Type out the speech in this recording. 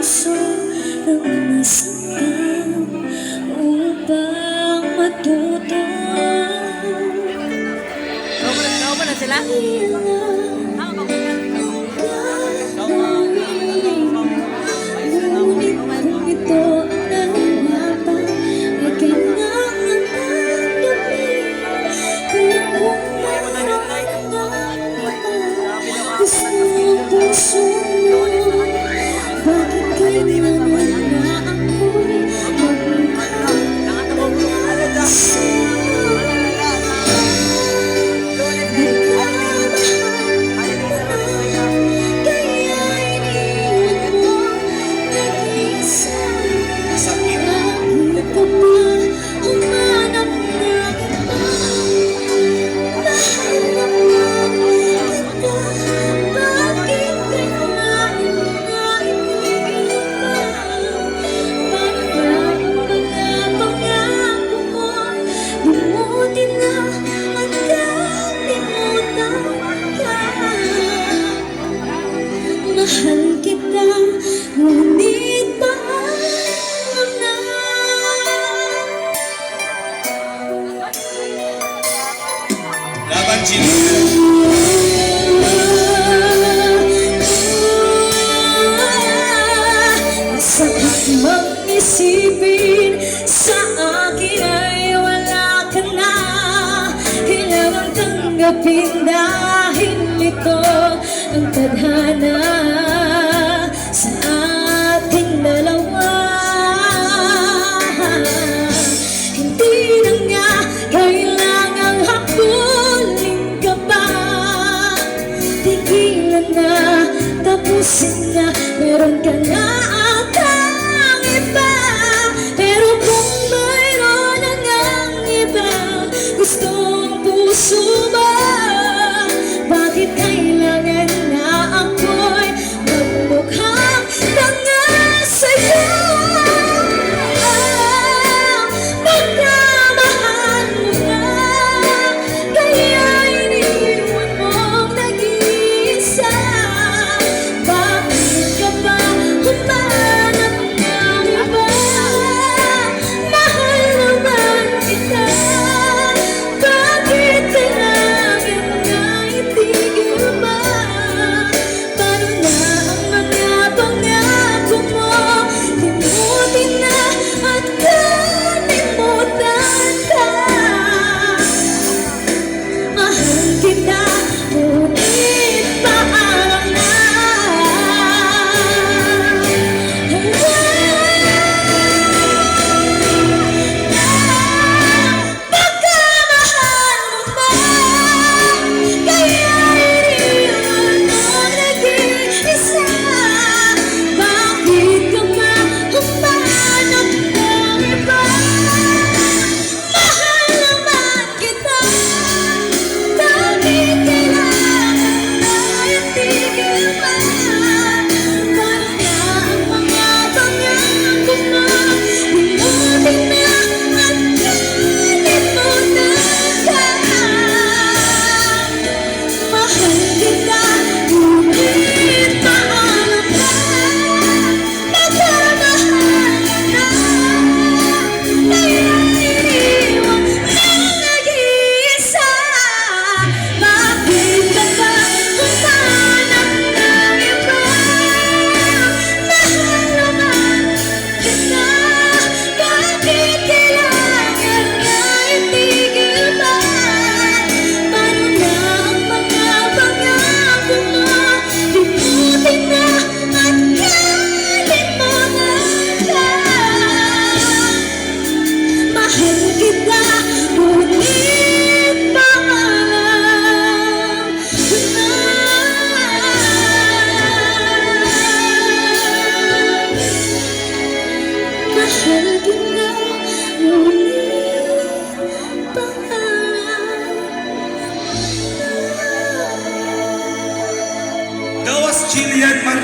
puso ng masaktan upang matuto. Tawag na sila? Ngunit kung ito ang nahirapan ay kailangan tanggapin. Kaya kung mayroon gusto ang puso mo, bakit kailangan na ako'y magmukhang nag-asa? Mahal kita, ngunit paalam na. Laban Chino. Masakit mag-isipin, sa akin ay wala ka na. Kailangan tanggapin dahil ito ang tadhana sa ating dalawa. Hindi na nga kailangang habulin ka pa. Tigilan na, tapusin na, meron ka na atang iba. Pero kung mayroon na ngang iba, gusto ang puso mo, bakit kailangan na ako'y magmukhang nangasaya? Magkamahal mo na, kaya iniwan mong nag-iisa. Bakit ka ba humanap ng iba? Mahal naman kita, bakit kailangan na itigil ba? Paano na ang mga pangako mo? Limutin na at kalimutan ka. Mahal kita, ngunit paalam na. Pagkamahal mo ba, kaya iniwan mo nag-iisa. Bakit ka ba humanap ng iba? Mahal naman kita, bakit kailangan na itigil pa? Paano na ang mga pangako mo? Limutin na at kalimutan ka. Mahal kita, ngunit paalam na. Magkamahal na, kaya iniwan ng nag-iisa. Bakit ka ba humanap ng iba? Mahal naman kita, bakit kailangan na itigil ba? Paano na ang mga pangako mo? Limutin na at kalimutan ka. Mahal kita, ngunit paalam na. Mahal kita, ngunit paalam na. That was Jillian Martinez.